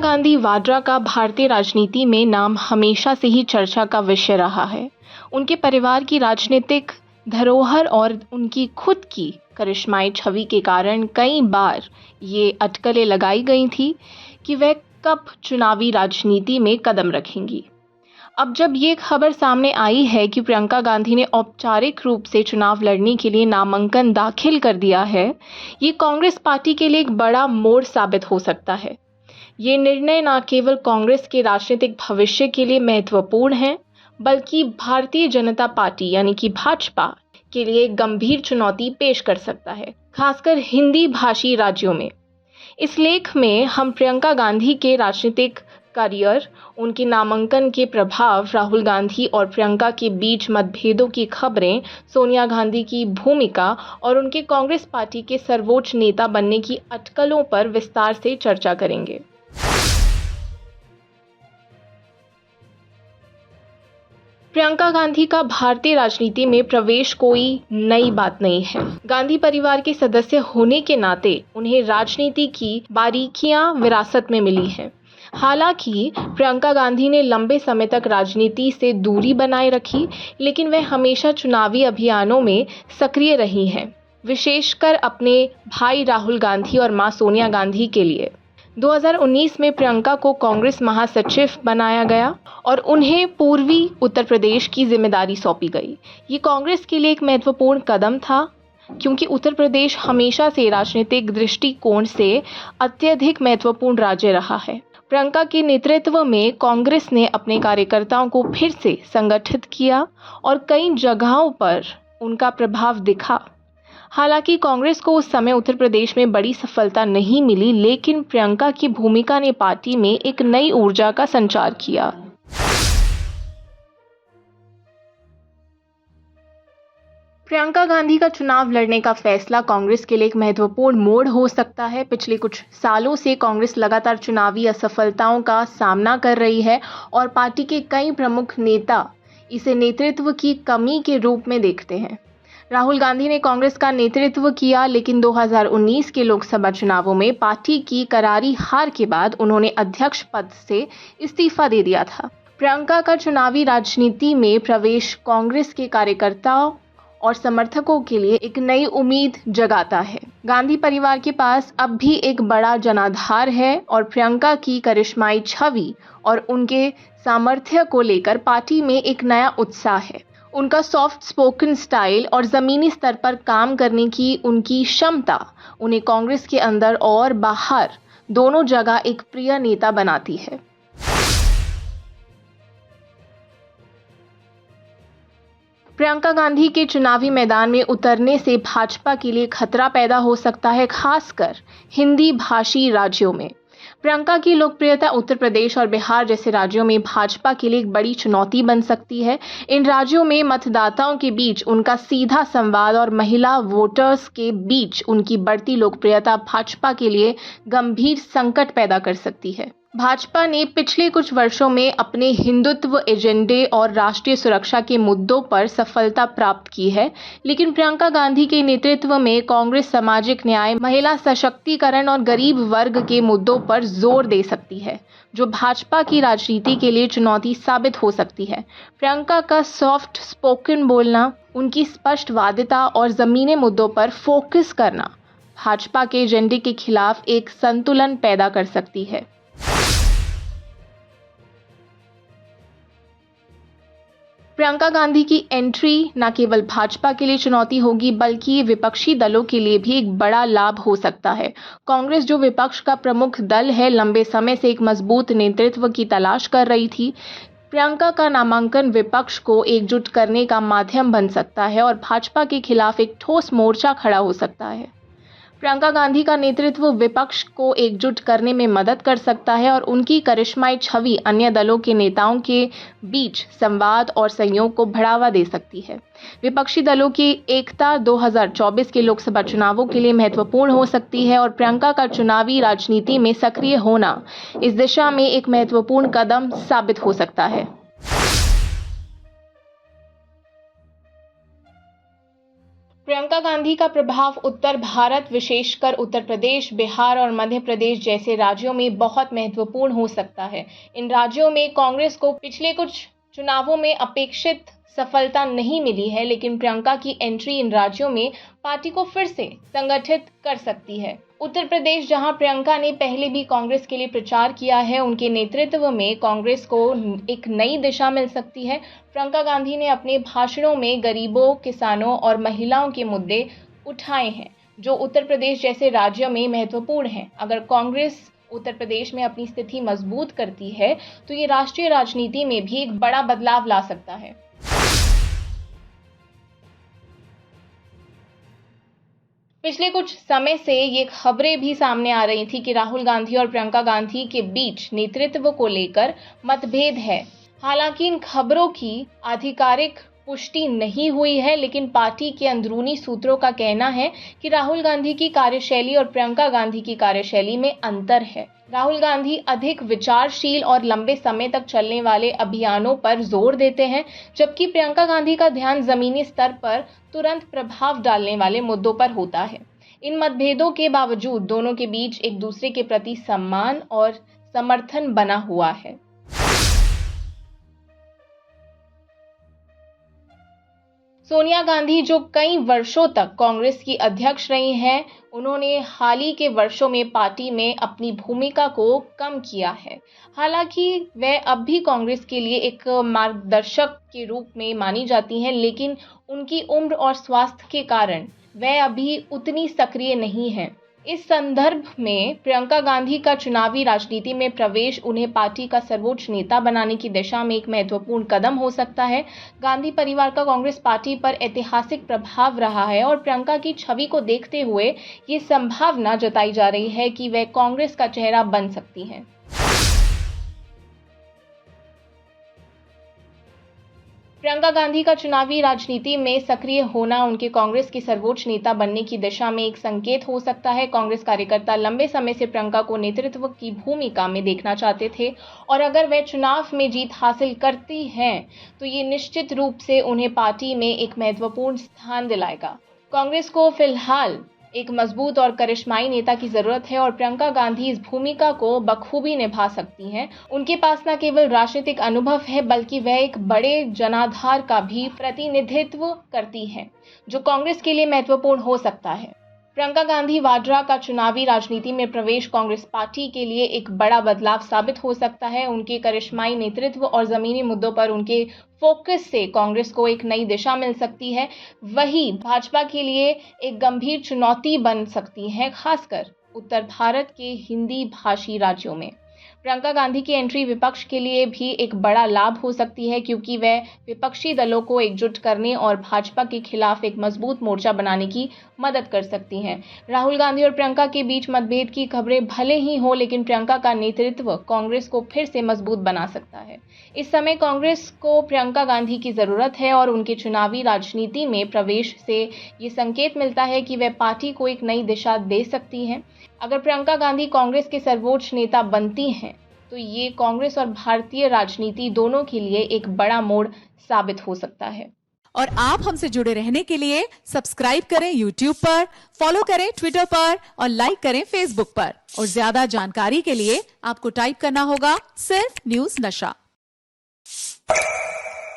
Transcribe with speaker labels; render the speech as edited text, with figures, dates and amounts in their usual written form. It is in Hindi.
Speaker 1: गांधी वाड्रा का भारतीय राजनीति में नाम हमेशा से ही चर्चा का विषय रहा है। उनके परिवार की राजनीतिक धरोहर और उनकी खुद की करिश्माई छवि के कारण कई बार ये अटकलें लगाई गई थी कि वह कब चुनावी राजनीति में कदम रखेंगी। अब जब ये खबर सामने आई है कि प्रियंका गांधी ने औपचारिक रूप से चुनाव लड़ने के लिए नामांकन दाखिल कर दिया है, ये कांग्रेस पार्टी के लिए एक बड़ा मोड़ साबित हो सकता है। ये निर्णय न केवल कांग्रेस के राजनीतिक भविष्य के लिए महत्वपूर्ण है, बल्कि भारतीय जनता पार्टी यानी कि भाजपा के लिए एक गंभीर चुनौती पेश कर सकता है, खासकर हिंदी भाषी राज्यों में। इस लेख में हम प्रियंका गांधी के राजनीतिक करियर, उनके नामांकन के प्रभाव, राहुल गांधी और प्रियंका के बीच मतभेदों की खबरें, सोनिया गांधी की भूमिका और उनके कांग्रेस पार्टी के सर्वोच्च नेता बनने की अटकलों पर विस्तार से चर्चा करेंगे। प्रियंका गांधी का भारतीय राजनीति में प्रवेश कोई नई बात नहीं है। गांधी परिवार के सदस्य होने के नाते उन्हें राजनीति की बारीकियां विरासत में मिली हैं। हालांकि प्रियंका गांधी ने लंबे समय तक राजनीति से दूरी बनाए रखी, लेकिन वह हमेशा चुनावी अभियानों में सक्रिय रही हैं, विशेषकर अपने भाई राहुल गांधी और मां सोनिया गांधी के लिए। 2019 में प्रियंका को कांग्रेस महासचिव बनाया गया और उन्हें पूर्वी उत्तर प्रदेश की जिम्मेदारी सौंपी गई। ये कांग्रेस के लिए एक महत्वपूर्ण कदम था, क्योंकि उत्तर प्रदेश हमेशा से राजनीतिक दृष्टिकोण से अत्यधिक महत्वपूर्ण राज्य रहा है। प्रियंका के नेतृत्व में कांग्रेस ने अपने कार्यकर्ताओं को फिर से संगठित किया और कई जगहों पर उनका प्रभाव दिखा। हालांकि कांग्रेस को उस समय उत्तर प्रदेश में बड़ी सफलता नहीं मिली, लेकिन प्रियंका की भूमिका ने पार्टी में एक नई ऊर्जा का संचार किया। प्रियंका गांधी का चुनाव लड़ने का फैसला कांग्रेस के लिए एक महत्वपूर्ण मोड़ हो सकता है। पिछले कुछ सालों से कांग्रेस लगातार चुनावी असफलताओं का सामना कर रही है और पार्टी के कई प्रमुख नेता इसे नेतृत्व की कमी के रूप में देखते हैं। राहुल गांधी ने कांग्रेस का नेतृत्व किया, लेकिन 2019 के लोकसभा चुनावों में पार्टी की करारी हार के बाद उन्होंने अध्यक्ष पद से इस्तीफा दे दिया था। प्रियंका का चुनावी राजनीति में प्रवेश कांग्रेस के कार्यकर्ताओं और समर्थकों के लिए एक नई उम्मीद जगाता है। गांधी परिवार के पास अब भी एक बड़ा जनाधार है और प्रियंका की करिश्माई छवि और उनके सामर्थ्य को लेकर पार्टी में एक नया उत्साह है। उनका सॉफ्ट स्पोकन स्टाइल और ज़मीनी स्तर पर काम करने की उनकी क्षमता उन्हें कांग्रेस के अंदर और बाहर दोनों जगह एक प्रिय नेता बनाती है। प्रियंका गांधी के चुनावी मैदान में उतरने से भाजपा के लिए खतरा पैदा हो सकता है, खासकर हिंदी भाषी राज्यों में। प्रियंका की लोकप्रियता उत्तर प्रदेश और बिहार जैसे राज्यों में भाजपा के लिए एक बड़ी चुनौती बन सकती है। इन राज्यों में मतदाताओं के बीच उनका सीधा संवाद और महिला वोटर्स के बीच उनकी बढ़ती लोकप्रियता भाजपा के लिए गंभीर संकट पैदा कर सकती है। भाजपा ने पिछले कुछ वर्षों में अपने हिंदुत्व एजेंडे और राष्ट्रीय सुरक्षा के मुद्दों पर सफलता प्राप्त की है, लेकिन प्रियंका गांधी के नेतृत्व में कांग्रेस सामाजिक न्याय, महिला सशक्तिकरण और गरीब वर्ग के मुद्दों पर जोर दे सकती है, जो भाजपा की राजनीति के लिए चुनौती साबित हो सकती है। प्रियंका का सॉफ्ट स्पोकन बोलना, उनकी स्पष्टवादिता और जमीनी मुद्दों पर फोकस करना भाजपा के एजेंडे के खिलाफ एक संतुलन पैदा कर सकती है। प्रियंका गांधी की एंट्री न केवल भाजपा के लिए चुनौती होगी, बल्कि विपक्षी दलों के लिए भी एक बड़ा लाभ हो सकता है। कांग्रेस, जो विपक्ष का प्रमुख दल है, लंबे समय से एक मजबूत नेतृत्व की तलाश कर रही थी। प्रियंका का नामांकन विपक्ष को एकजुट करने का माध्यम बन सकता है और भाजपा के खिलाफ एक ठोस मोर्चा खड़ा हो सकता है। प्रियंका गांधी का नेतृत्व विपक्ष को एकजुट करने में मदद कर सकता है और उनकी करिश्माई छवि अन्य दलों के नेताओं के बीच संवाद और सहयोग को बढ़ावा दे सकती है। विपक्षी दलों की एकता 2024 के लोकसभा चुनावों के लिए महत्वपूर्ण हो सकती है और प्रियंका का चुनावी राजनीति में सक्रिय होना इस दिशा में एक महत्वपूर्ण कदम साबित हो सकता है। प्रियंका प्रियंका गांधी का प्रभाव उत्तर भारत, विशेषकर उत्तर प्रदेश, बिहार और मध्य प्रदेश जैसे राज्यों में बहुत महत्वपूर्ण हो सकता है। इन राज्यों में कांग्रेस को पिछले कुछ चुनावों में अपेक्षित सफलता नहीं मिली है, लेकिन प्रियंका की एंट्री इन राज्यों में पार्टी को फिर से संगठित कर सकती है। उत्तर प्रदेश, जहां प्रियंका ने पहले भी कांग्रेस के लिए प्रचार किया है, उनके नेतृत्व में कांग्रेस को एक नई दिशा मिल सकती है। प्रियंका गांधी ने अपने भाषणों में गरीबों, किसानों और महिलाओं के मुद्दे उठाए हैं, जो उत्तर प्रदेश जैसे राज्य में महत्वपूर्ण हैं। अगर कांग्रेस उत्तर प्रदेश में अपनी स्थिति मजबूत करती है, तो ये राष्ट्रीय राजनीति में भी एक बड़ा बदलाव ला सकता है। पिछले कुछ समय से ये खबरें भी सामने आ रही थी कि राहुल गांधी और प्रियंका गांधी के बीच नेतृत्व को लेकर मतभेद है। हालांकि इन खबरों की आधिकारिक पुष्टि नहीं हुई है, लेकिन पार्टी के अंदरूनी सूत्रों का कहना है कि राहुल गांधी की कार्यशैली और प्रियंका गांधी की कार्यशैली में अंतर है। राहुल गांधी अधिक विचारशील और लंबे समय तक चलने वाले अभियानों पर जोर देते हैं, जबकि प्रियंका गांधी का ध्यान जमीनी स्तर पर तुरंत प्रभाव डालने वाले मुद्दों पर होता है। इन मतभेदों के बावजूद दोनों के बीच एक दूसरे के प्रति सम्मान और समर्थन बना हुआ है। सोनिया गांधी, जो कई वर्षों तक कांग्रेस की अध्यक्ष रही हैं, उन्होंने हाल ही के वर्षों में पार्टी में अपनी भूमिका को कम किया है। हालांकि वह अब भी कांग्रेस के लिए एक मार्गदर्शक के रूप में मानी जाती हैं, लेकिन उनकी उम्र और स्वास्थ्य के कारण वह अभी उतनी सक्रिय नहीं हैं। इस संदर्भ में प्रियंका गांधी का चुनावी राजनीति में प्रवेश उन्हें पार्टी का सर्वोच्च नेता बनाने की दिशा में एक महत्वपूर्ण कदम हो सकता है। गांधी परिवार का कांग्रेस पार्टी पर ऐतिहासिक प्रभाव रहा है और प्रियंका की छवि को देखते हुए ये संभावना जताई जा रही है कि वह कांग्रेस का चेहरा बन सकती हैं। प्रियंका गांधी का चुनावी राजनीति में सक्रिय होना उनके कांग्रेस के सर्वोच्च नेता बनने की दिशा में एक संकेत हो सकता है। कांग्रेस कार्यकर्ता लंबे समय से प्रियंका को नेतृत्व की भूमिका में देखना चाहते थे और अगर वह चुनाव में जीत हासिल करती हैं, तो ये निश्चित रूप से उन्हें पार्टी में एक महत्वपूर्ण स्थान दिलाएगा। कांग्रेस को फिलहाल एक मजबूत और करिश्माई नेता की जरूरत है और प्रियंका गांधी इस भूमिका को बखूबी निभा सकती हैं। उनके पास न केवल राजनीतिक अनुभव है, बल्कि वह एक बड़े जनाधार का भी प्रतिनिधित्व करती हैं, जो कांग्रेस के लिए महत्वपूर्ण हो सकता है। प्रियंका गांधी वाड्रा का चुनावी राजनीति में प्रवेश कांग्रेस पार्टी के लिए एक बड़ा बदलाव साबित हो सकता है। उनके करिश्माई नेतृत्व और जमीनी मुद्दों पर उनके फोकस से कांग्रेस को एक नई दिशा मिल सकती है। वही भाजपा के लिए एक गंभीर चुनौती बन सकती है, खासकर उत्तर भारत के हिंदी भाषी राज्यों में। प्रियंका गांधी की एंट्री विपक्ष के लिए भी एक बड़ा लाभ हो सकती है, क्योंकि वह विपक्षी दलों को एकजुट करने और भाजपा के खिलाफ एक मजबूत मोर्चा बनाने की मदद कर सकती हैं। राहुल गांधी और प्रियंका के बीच मतभेद की खबरें भले ही हो, लेकिन प्रियंका का नेतृत्व कांग्रेस को फिर से मजबूत बना सकता है। इस समय कांग्रेस को प्रियंका गांधी की जरूरत है और उनके चुनावी राजनीति में प्रवेश से ये संकेत मिलता है कि वह पार्टी को एक नई दिशा दे सकती हैं। अगर प्रियंका गांधी कांग्रेस के सर्वोच्च नेता बनती हैं, तो ये कांग्रेस और भारतीय राजनीति दोनों के लिए एक बड़ा मोड़ साबित हो सकता है।
Speaker 2: और आप हमसे जुड़े रहने के लिए सब्सक्राइब करें YouTube पर, फॉलो करें Twitter पर और लाइक करें Facebook पर। और ज्यादा जानकारी के लिए आपको टाइप करना होगा सिर्फ न्यूज़ नशा।